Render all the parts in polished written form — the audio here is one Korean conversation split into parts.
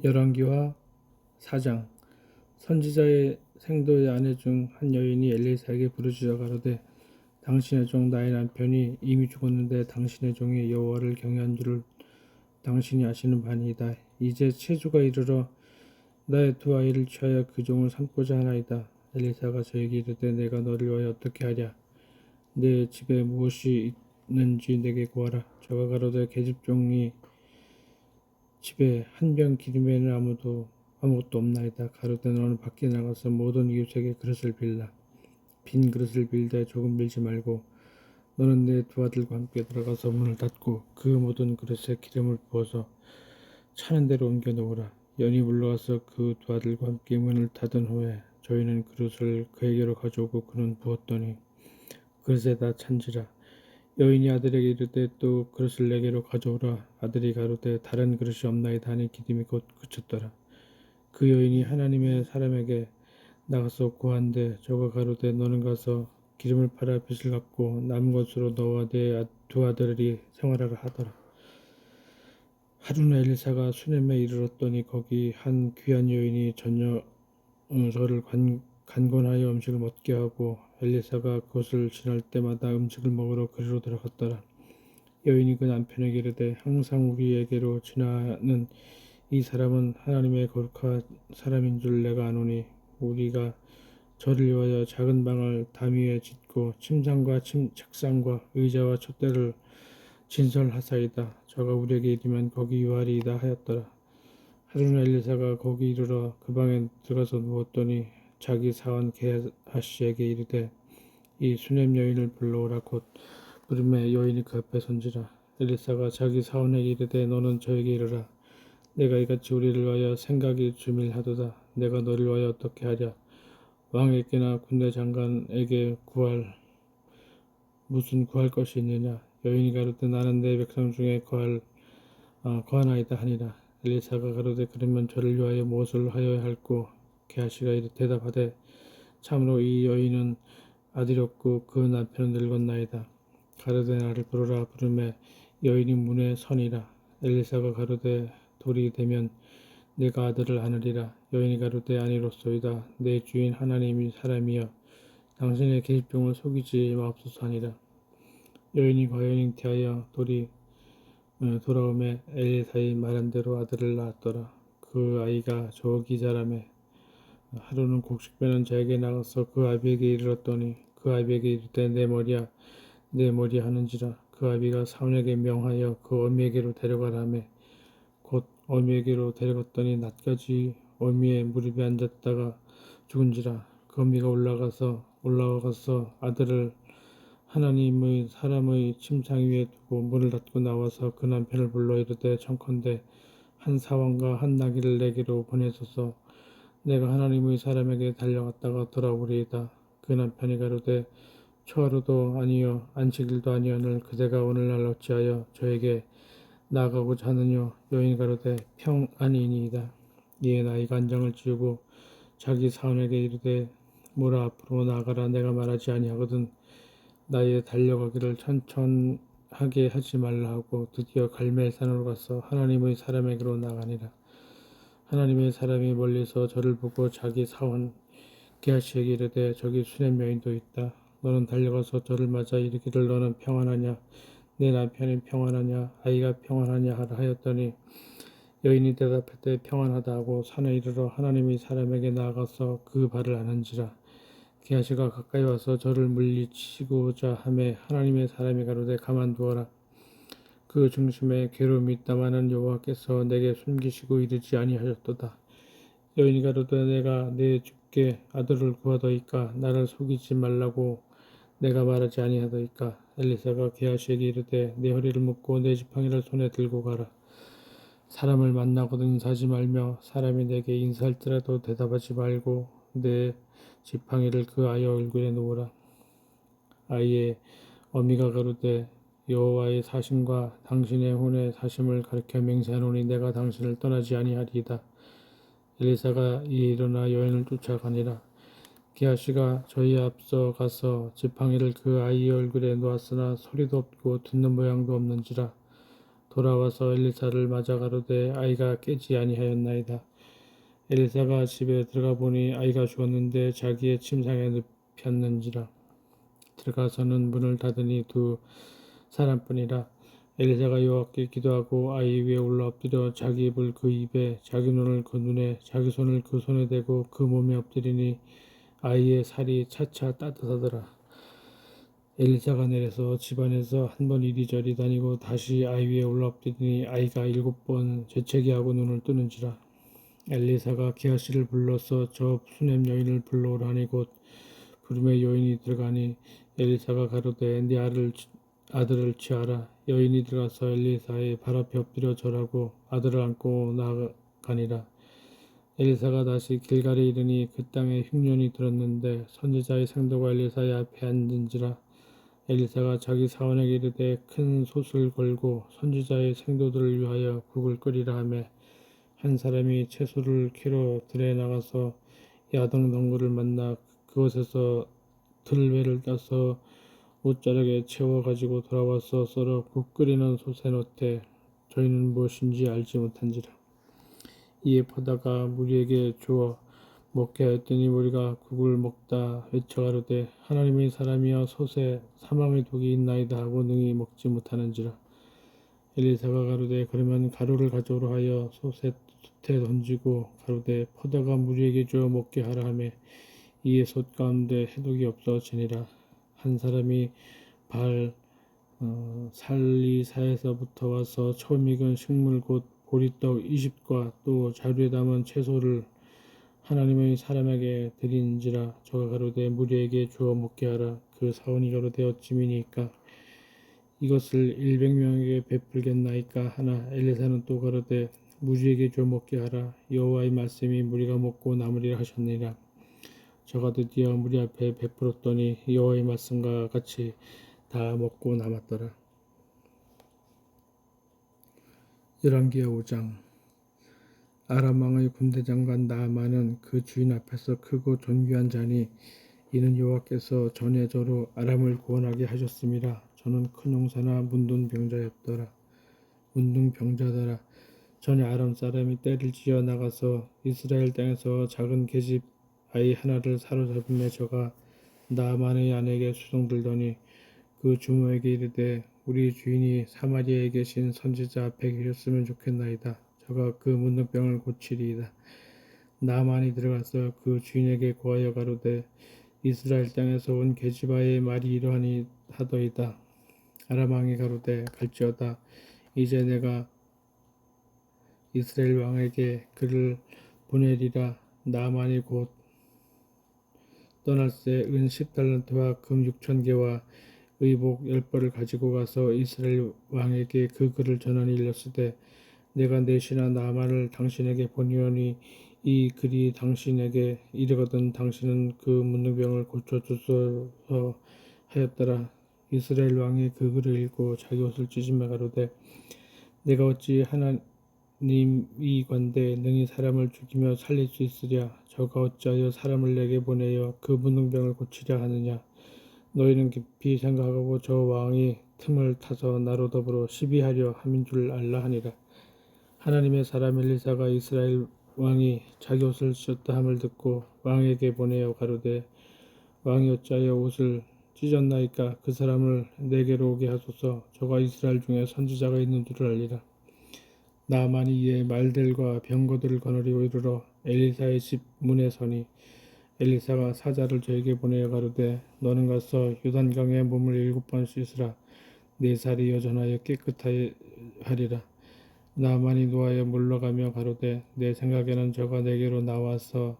열왕기하 4장. 선지자의 생도의 아내 중 한 여인이 엘리사에게 부르짖어 가로되 당신의 종 나의 남편이 이미 죽었는데 당신의 종이 여호와를 경외한 줄을 당신이 아시는 바니이다. 이제 체주가 이르러 나의 두 아이를 취하여 그 종을 삼고자 하나이다. 엘리사가 저에게 이르되 내가 너를 위하여 어떻게 하랴? 내 집에 무엇이 있는지 내게 구하라. 저가 가로되 계집종이 집에 한 병 기름에는 아무것도 없나이다. 가로되 너는 밖에 나가서 모든 이웃에게 그릇을 빌라. 빈 그릇을 빌되 조금 빌지 말고 너는 내 두 아들과 함께 들어가서 문을 닫고 그 모든 그릇에 기름을 부어서 차는 대로 옮겨 놓으라. 연이 물러가서 그 두 아들과 함께 문을 닫은 후에 저희는 그릇을 그에게로 가져오고 그는 부었더니 그릇에다 찬지라. 여인이 아들에게 이르되 또 그릇을 내게로 가져오라. 아들이 가로되 다른 그릇이 없나이다 하니 기름이 곧 그쳤더라. 그 여인이 하나님의 사람에게 나가서 구한데 저가 가로되 너는 가서 기름을 팔아 빚을 갚고 남은 것으로 너와 네 두 아들이 생활하라 하더라. 하루는 엘리사가 수넴에 이르렀더니 거기 한 귀한 여인이 저를 간곤하여 음식을 먹게 하고 엘리사가 그곳을 지날 때마다 음식을 먹으러 그리로 들어갔더라. 여인이 그 남편에게 이르되 항상 우리에게로 지나는 이 사람은 하나님의 거룩한 사람인 줄 내가 아노니 우리가 저를 위하여 작은 방을 담 위에 짓고 침상과 책상과 의자와 촛대를 진설하사이다. 저가 우리에게 이르면 거기 유하리이다 하였더라. 하루는 엘리사가 거기 이르러 그 방에 들어가서 누웠더니 자기 사원 게하시에게 이르되 이 수넴 여인을 불러오라. 곧 부름에 여인이 그 앞에 선지라. 엘리사가 자기 사원에게 이르되 너는 저에게 이르라. 내가 이같이 우리를 위하여 생각이 주밀하도다. 내가 너를 위하여 어떻게 하랴? 왕에게나 군대 장관에게 무슨 구할 것이 있느냐? 여인이 가로되 나는 내 백성 중에 거하나이다 하니라. 엘리사가 가로되 그러면 저를 위하여 무엇을 하여야 할꼬? 게하시가 이르 대답하되 참으로 이 여인은 아들이 없고 그 남편은 늙었나이다. 가로되 나를 부르라. 부르매 여인이 문에 서니라. 엘리사가 가로되 돌이 되면 내가 아들을 안으리라. 여인이 가로되 아니로소이다. 내 주인 하나님이 사람이여 당신의 계집종을 속이지 마옵소서 하니라. 여인이 과연 잉태하여 돌이 돌아오매 엘리사의 말한 대로 아들을 낳았더라. 그 아이가 저기 자라매 하루는 곡식 빼는 자에게 나가서 그 아비에게 이르렀더니 그 아비에게 이르되 내 머리야 내 머리 하는지라. 그 아비가 사원에게 명하여 그 어미에게로 데려가라매 곧 어미에게로 데려갔더니 낮까지 어미의 무릎에 앉았다가 죽은지라. 그 어미가 올라가서 아들을 하나님의 사람의 침상 위에 두고 문을 닫고 나와서 그 남편을 불러 이르되 청컨대 한 사원과 한 나귀를 내게로 보내소서. 내가 하나님의 사람에게 달려갔다가 돌아오리이다. 그 남편이 가로되 초하루도 아니요 안식일도 아니오늘 그대가 오늘날 어찌하여 저에게 나아가고자 하느뇨? 여인이 가로되 평안이니이다. 이에 나이가 안장을 지우고 자기 사원에게 이르되 모라 앞으로 나아가라. 내가 말하지 아니하거든 나의 달려가기를 천천하게 하지 말라 하고 드디어 갈멜산으로 가서 하나님의 사람에게로 나가니라. 하나님의 사람이 멀리서 저를 보고 자기 사원 게하시에게 이르되 저기 수넴 여인도 있다. 너는 달려가서 저를 맞아 이르기를 너는 평안하냐? 내 남편이 평안하냐? 아이가 평안하냐? 하라 하였더니 여인이 대답하되 평안하다 하고 산에 이르러 하나님의 사람에게 나아가서 그 발을 아는지라. 게하시가 가까이 와서 저를 물리치고자 하매 하나님의 사람이 가로되 가만두어라. 그 중심에 괴로움이 있다마는 여호와께서 내게 숨기시고 이르지 아니하셨도다. 여인이 가로되 내가 내 주께 아들을 구하더이까 나를 속이지 말라고 내가 말하지 아니하더이까. 엘리사가 게하시에게 이르되 내 허리를 묶고 내 지팡이를 손에 들고 가라. 사람을 만나거든 인사하지 말며 사람이 내게 인사할지라도 대답하지 말고 내 지팡이를 그 아이 얼굴에 놓으라. 아이의 어미가 가로되 여호와의 사심과 당신의 혼의 사심을 가리켜 맹세하노니 내가 당신을 떠나지 아니하리이다. 엘리사가 이에 일어나 여인을 쫓아가니라. 게하시가 저희 앞서 가서 지팡이를 그 아이의 얼굴에 놓았으나 소리도 없고 듣는 모양도 없는지라. 돌아와서 엘리사를 맞아 가로되 아이가 깨지 아니하였나이다. 엘리사가 집에 들어가 보니 아이가 죽었는데 자기의 침상에 눕혔는지라. 들어가서는 문을 닫으니 두 사람뿐이라. 엘리사가 여호와께 기도하고 아이 위에 올라 엎드려 자기 입을 그 입에 자기 눈을 그 눈에 자기 손을 그 손에 대고 그 몸에 엎드리니 아이의 살이 차차 따뜻하더라. 엘리사가 내려서 집안에서 한 번 이리저리 다니고 다시 아이 위에 올라 엎드리니 아이가 7번 재채기하고 눈을 뜨는지라. 엘리사가 게하시를 불러서 저 수넴 여인을 불러오라 하니 곧 부름에 여인이 들어가니 엘리사가 가로되 네 아들을 취하라. 여인이 들어가서 엘리사의 발 앞에 엎드려 절하고 아들을 안고 나가니라. 엘리사가 다시 길갈에 이르니 그 땅에 흉년이 들었는데 선지자의 상도가 엘리사의 앞에 앉은지라. 엘리사가 자기 사원에게 이르되 큰 솥을 걸고 선지자의 생도들을 위하여 국을 끓이라 하며 한 사람이 채소를 캐러 들에 나가서 야동 덩굴을 만나 그곳에서 들외를 따서 옷자락에 채워 가지고 돌아와서 썰어 국 끓이는 솥에 넣되 저희는 무엇인지 알지 못한지라. 이에 포다가 무리에게 주어 먹게 하였더니 무리가 국을 먹다 외쳐 가로되 하나님의 사람이여 솥에 사망의 독이 있나이다 하고 능히 먹지 못하는지라. 엘리사가 가로되 그러면 가루를 가져오라 하여 솥에 던지고 가로되 포다가 무리에게 주어 먹게 하라 하매 이에 솥 가운데 해독이 없어지니라. 한 사람이 살리사에서부터 와서 처음 익은 식물 곧 보리떡 20과 또 자루에 담은 채소를 하나님의 사람에게 드린지라. 저가 가로되 무리에게 주어 먹게 하라. 그 사원이 가로되 어찌미니까 이것을 100명에게 베풀겠나이까 하나. 엘리사는 또 가로되 무리에게 주어 먹게 하라. 여호와의 말씀이 무리가 먹고 남으리라 하셨느니라. 저가 드디어 무리 앞에 베풀었더니 여호와의 말씀과 같이 다 먹고 남았더라. 열왕기하 5장. 아람 왕의 군대 장관 나아만은 그 주인 앞에서 크고 존귀한 자니 이는 여호와께서 전에 저로 아람을 구원하게 하셨음이라. 저는 큰 용사나 문둥병자였더라. 문둥병자더라. 전에 아람 사람이 떼를 지어 나가서 이스라엘 땅에서 작은 계집 아이 하나를 사로잡음에 저가 나아만의 아내에게 수종들더니 그 주모에게 이르되 우리 주인이 사마리아에 계신 선지자 앞에 계셨으면 좋겠나이다. 저가 그 문둥병을 고치리이다. 나아만이 들어가서 그 주인에게 고하여 가로되 이스라엘 땅에서 온 계집아의 말이 이러하니 하더이다. 아람 왕이 가로되 갈지어다. 이제 내가 이스라엘 왕에게 그를 보내리라. 나아만이 곧 떠날새 은 10달란트와 금 6,000개와 의복 10벌을 가지고 가서 이스라엘 왕에게 그 글을 전하니 일렀으되 내가 내시나 나아만을 당신에게 보내오니 이 글이 당신에게 이르거든 당신은 그 문둥병을 고쳐주소서 하였더라. 이스라엘 왕이 그 글을 읽고 자기 옷을 찢으며 가로되 내가 어찌 하나님이건대 능히 사람을 죽이며 살릴 수 있으랴. 저가 어찌하여 사람을 내게 보내어 그 문둥병을 고치려 하느냐. 너희는 깊이 생각하고 저 왕이 틈을 타서 나로 더불어 시비하려 함인 줄 알라 하니라. 하나님의 사람 엘리사가 이스라엘 왕이 자기 옷을 찢었다 함을 듣고 왕에게 보내어 가로되 왕이 어찌하여 옷을 찢었나이까. 그 사람을 내게로 오게 하소서. 저가 이스라엘 중에 선지자가 있는 줄을 알리라. 나아만이 이에 말들과 병거들을 거느리고 이르러 엘리사의 집 문에 서니 엘리사가 사자를 저에게 보내어 가로되 너는 가서 요단강에 몸을 7번 씻으라. 네 살이 여전하여 깨끗하리라. 나아만이 노하여 물러가며 가로되 내 생각에는 저가 내게로 나와서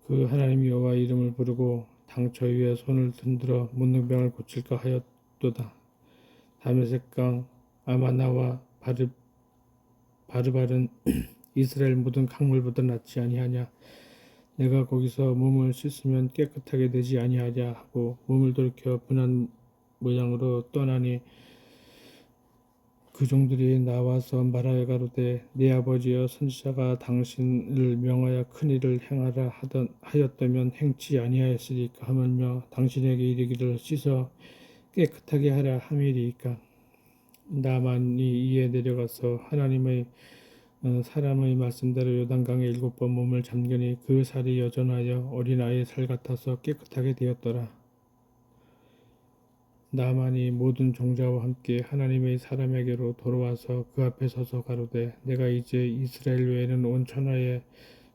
그 하나님 여호와 이름을 부르고 당처 위에 손을 흔들어 문둥병을 고칠까 하였도다. 다메섹강 아마나와 바르발은 이스라엘 모든 강물보다 낫지 아니하냐. 내가 거기서 몸을 씻으면 깨끗하게 되지 아니하랴 하고 몸을 돌이켜 분한 모양으로 떠나니 그 종들이 나와서 말하여 가로되 네 아버지여 선지자가 당신을 명하여 큰 일을 행하라 하였다면 행치 아니하였으리까 하물며 당신에게 이르기를 씻어 깨끗하게 하라 함이리이까. 나만이 이에 내려가서 하나님의 사람의 말씀대로 요단강에 7번 몸을 잠그니 그 살이 여전하여 어린아이의 살 같아서 깨끗하게 되었더라. 나만이 모든 종자와 함께 하나님의 사람에게로 돌아와서 그 앞에 서서 가로되 내가 이제 이스라엘 외에는 온 천하에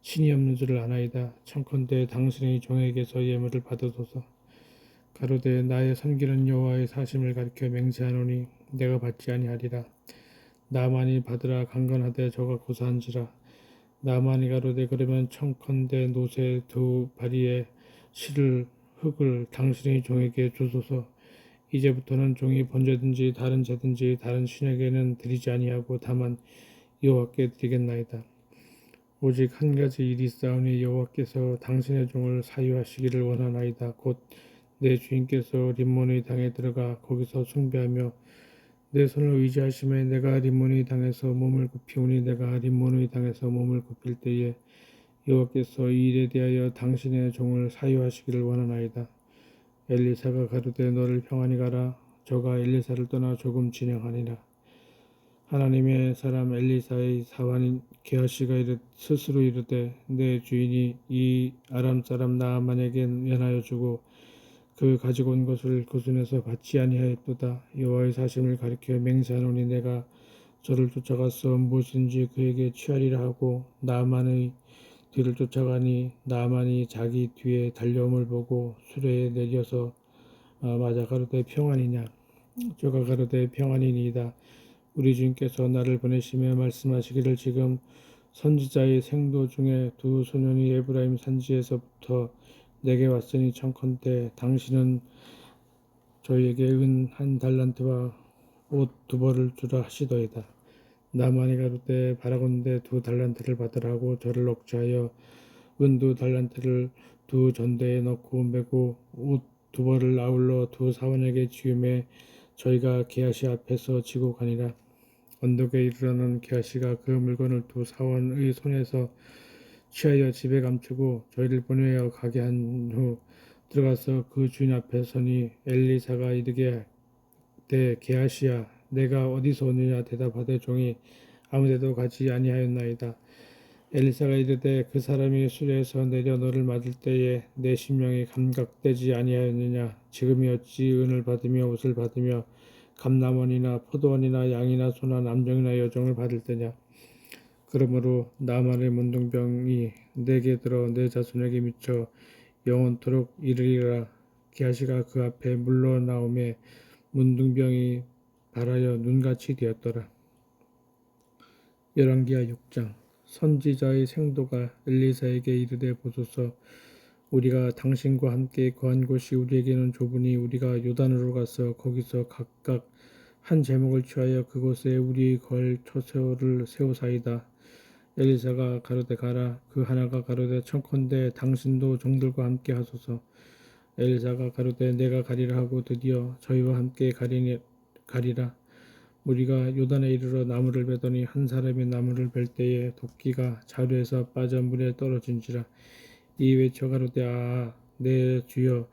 신이 없는 줄을 아나이다. 청컨대 당신의 종에게서 예물을 받으소서. 가로되 나의 섬기는 여호와의 사심을 가리켜 맹세하노니 내가 받지 아니하리라. 나만이 받으라 강건하되 저가 고사한지라. 나만이 가로되 그러면 청컨대 노새 두 바리에 실을 흙을 당신의 종에게 주소서. 이제부터는 종이 번제든지 다른 제든지 다른 신에게는 드리지 아니하고 다만 여호와께 드리겠나이다. 오직 한 가지 일이 있사오니 여호와께서 당신의 종을 사유하시기를 원하나이다. 곧 내 주인께서 림몬의 당에 들어가 거기서 숭배하며 내 손을 의지하심에 내가 림몬의 당에서 몸을 굽히오니 내가 림몬의 당에서 몸을 굽힐 때에 여호와께서 이 일에 대하여 당신의 종을 사유하시기를 원하나이다. 엘리사가 가로되 너를 평안히 가라. 저가 엘리사를 떠나 조금 진행하니라. 하나님의 사람 엘리사의 사환인 게하시가 스스로 이르되 내 주인이 이 아람 사람 나아만에게 면하여 주고 그 가지고 온 것을 그 손에서 받지 아니하였도다. 여호와의 사심을 가리켜 맹세하노니 내가 저를 쫓아가서 무엇인지 그에게 취하리라 하고 나아만의 뒤를 쫓아가니 나아만이 자기 뒤에 달려옴을 보고 수레에 내려서 맞아 가로되 평안이냐. 저가 가로되 평안이니이다. 우리 주인께서 나를 보내시며 말씀하시기를 지금 선지자의 생도 중에 두 소년이 에브라임 산지에서부터 내게 왔으니 청컨대 당신은 저희에게 은 1달란트와 옷 2벌을 주라 하시더이다. 나만이 가로되 바라건대 2달란트를 받으라고 저를 억제하여 은 2달란트를 두 전대에 넣고 메고 옷 2벌을 아울러 두 사원에게 지우매 저희가 게하시 앞에서 지고 가니라. 언덕에 이르러는 게하시가 그 물건을 두 사원의 손에서 취하여 집에 감추고 저희를 보내어 가게 한 후 들어가서 그 주인 앞에 서니 엘리사가 이르게 대 게하시야 내가 어디서 오느냐 대답하되 종이 아무데도 가지 아니하였나이다. 엘리사가 이르되 그 사람이 수레에서 내려 너를 맞을 때에 내 심령이 감각되지 아니하였느냐. 지금이 어찌 은을 받으며 옷을 받으며 감남원이나 포도원이나 양이나 소나 남종이나 여종을 받을 때냐. 그러므로 나만의 문둥병이 내게 들어 내 자손에게 미쳐 영원토록 이르리라. 게하시가 그 앞에 물러나오매 문둥병이 발하여 눈같이 되었더라. 열왕기하 6장. 선지자의 생도가 엘리사에게 이르되 보소서 우리가 당신과 함께 거한 곳이 우리에게는 좁으니 우리가 요단으로 가서 거기서 각각 한 제목을 취하여 그곳에 우리 걸 초소를 세우사이다. 엘리사가 가로되 가라. 그 하나가 가로되 청컨대 당신도 종들과 함께 하소서. 엘리사가 가로되 내가 가리라 하고 드디어 저희와 함께 가리라. 우리가 요단에 이르러 나무를 베더니 한 사람이 나무를 벨 때에 도끼가 자루에서 빠져 물에 떨어진지라. 이 외쳐 가로되 내 주여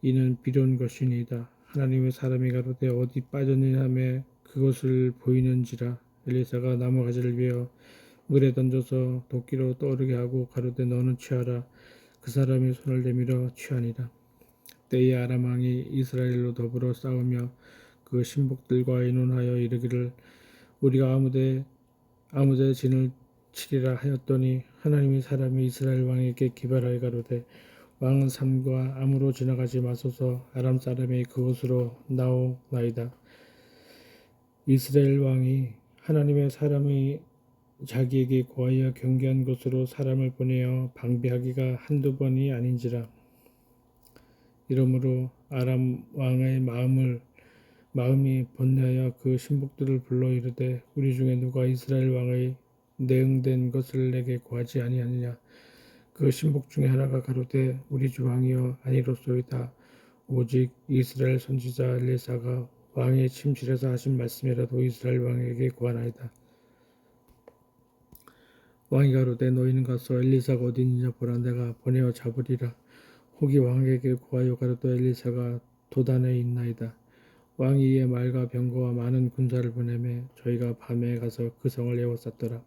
이는 비려운 것이니이다. 하나님의 사람이 가로되 어디 빠졌느냐 하매 그것을 보이는지라. 엘리사가 나무 가지를 베어 물에 던져서 도끼로 떠오르게 하고 가로되 너는 취하라. 그 사람이 손을 내밀어 취하니라. 때에 아람 왕이 이스라엘로 더불어 싸우며 그 신복들과 의논하여 이르기를 우리가 아무데 진을 치리라 하였더니 하나님의 사람이 이스라엘 왕에게 기발하여 가로되 왕은 삼과 암으로 지나가지 마소서. 아람 사람이 그곳으로 나오나이다. 이스라엘 왕이 하나님의 사람이 자기에게 고하여 경계한 곳으로 사람을 보내어 방비하기가 한두 번이 아닌지라. 이러므로 아람 왕의 마음이 번뇌하여 그 신복들을 불러 이르되 우리 중에 누가 이스라엘 왕의 내응된 것을 내게 고하지 아니하느냐. 그 신복 중에 하나가 가로되 우리 주 왕이여 아니로소이다. 오직 이스라엘 선지자 엘리사가 왕의 침실에서 하신 말씀이라도 이스라엘 왕에게 고하나이다. 왕이 가로되 너희는 가서 엘리사가 어디 있느냐 보라. 내가 보내어 잡으리라. 혹이 왕에게 고하여 가로되 엘리사가 도단에 있나이다. 왕이 이에 말과 병거와 많은 군사를 보내매 저희가 밤에 가서 그 성을 에워쌌더라.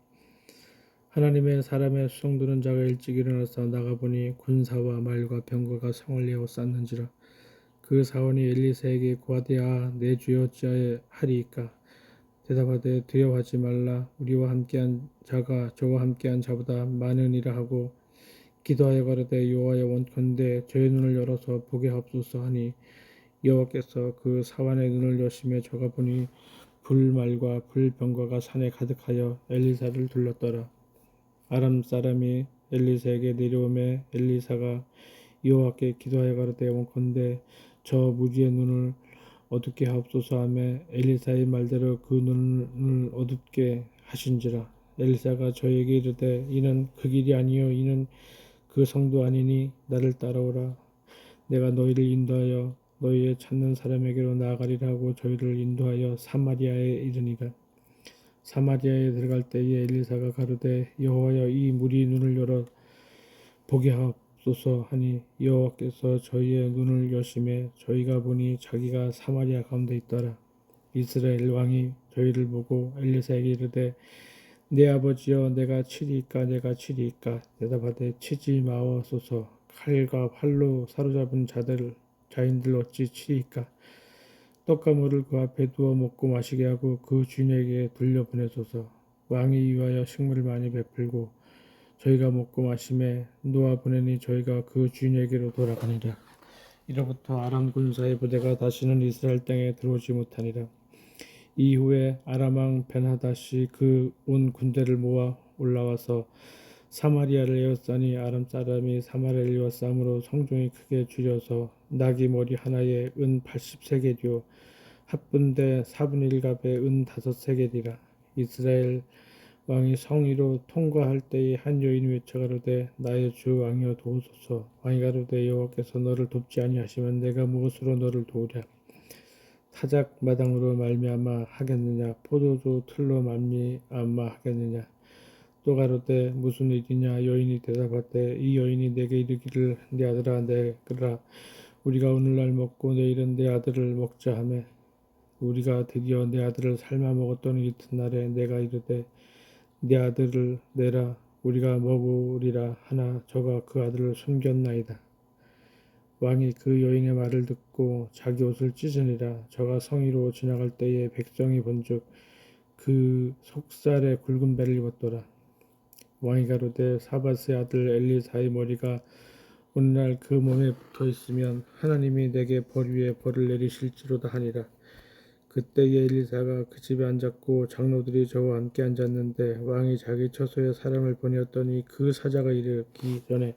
하나님의 사람의 수송드는 자가 일찍 일어나서 나가보니 군사와 말과 병거가 성을 에워쌌는지라. 그 사원이 엘리사에게 고하되 내 주여 어찌하리이까. 대답하되 두려워하지 말라. 우리와 함께한 자가 저와 함께한 자보다 많으니라 하고 기도하여 가로되 여호와여 원컨대 저의 눈을 열어서 보게 하옵소서 하니 여호와께서 그 사환의 눈을 여시매 저가 보니 불말과 불병거가 산에 가득하여 엘리사를 둘렀더라. 아람 사람이 엘리사에게 내려오매 엘리사가 여호와께 기도하여 가로되 원컨대 저 무리의 눈을 어둡게 하옵소서 하매 엘리사의 말대로 그 눈을 어둡게 하신지라. 엘리사가 저에게 이르되 이는 그 길이 아니요 이는 그 성도 아니니 나를 따라오라. 내가 너희를 인도하여 너희의 찾는 사람에게로 나아가리라 하고 저희를 인도하여 사마리아에 이르니라. 사마리아에 들어갈 때에 엘리사가 가로되 여호와여 이 무리 눈을 열어 보게 하옵소서 하니 여호와께서 저희의 눈을 여심해 저희가 보니 자기가 사마리아 가운데 있더라. 이스라엘 왕이 저희를 보고 엘리사에게 이르되 내 아버지여 내가 치리이까 내가 치리이까. 대답하되 치지 마옵소서. 칼과 활로 사로잡은 자인들 어찌 치리이까. 떡과 물을 그 앞에 두어 먹고 마시게 하고 그 주인에게 돌려보내소서. 왕이 위하여 식물을 많이 베풀고 저희가 먹고 마심에 놓아 보내니 저희가 그 주인에게로 돌아가니라. 이로부터 아람 군사의 부대가 다시는 이스라엘 땅에 들어오지 못하니라. 이후에 아람 왕 벤하닷이 그 온 군대를 모아 올라와서 사마리아를 에워싸니 아람 사람이 사마리아를 에워싸므로 성중이 크게 줄여서 나귀 머리 하나에 은 80세겔이요 합분대 4분의 1갑에 은 5세겔이라. 이스라엘 왕이 성위로 통과할 때에 한 여인이 외쳐 가로되 나의 주 왕이여 도우소서. 왕이 가로되 여호와께서 너를 돕지 아니하시면 내가 무엇으로 너를 도우랴. 타작 마당으로 말미암아 하겠느냐 포도주 틀로 말미암아 하겠느냐. 또 가로되 무슨 일이냐. 여인이 대답하되 이 여인이 내게 이르기를 내 아들아 내거라 우리가 오늘날 먹고 내일은 내 아들을 먹자 하매 우리가 드디어 내 아들을 삶아 먹었더니 이튿날에 내가 이르되 내 아들을 내라 우리가 먹으리라 하나 저가 그 아들을 숨겼나이다. 왕이 그 여인의 말을 듣고 자기 옷을 찢으니라. 저가 성위로 지나갈 때에 백성이 본즉 그 속살에 굵은 배를 입었더라. 왕이 가로되 사밧의 아들 엘리사의 머리가 오늘날 그 몸에 붙어 있으면 하나님이 내게 벌 위에 벌을 내리실지로다 하니라. 그때에 엘리사가 그 집에 앉았고 장로들이 저와 함께 앉았는데 왕이 자기 처소에 사람을 보내었더니 그 사자가 이르기 전에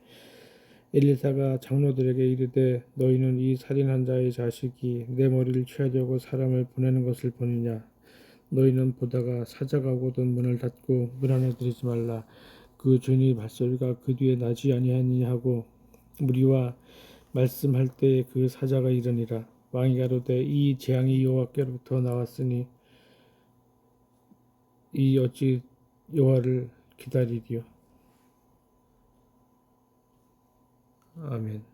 엘리사가 장로들에게 이르되 너희는 이 살인한 자의 자식이 내 머리를 취하려고 사람을 보내는 것을 보느냐. 너희는 보다가 사자가 오거든 문을 닫고 문 안에 들이지 말라. 그 주인의 발소리가 그 뒤에 나지 아니하니 하고 무리와 말씀할 때에 그 사자가 이르니라. 왕이 가로되 이 재앙이 여호와께로부터 나왔으니 이 어찌 여호와를 기다리리요. 아멘.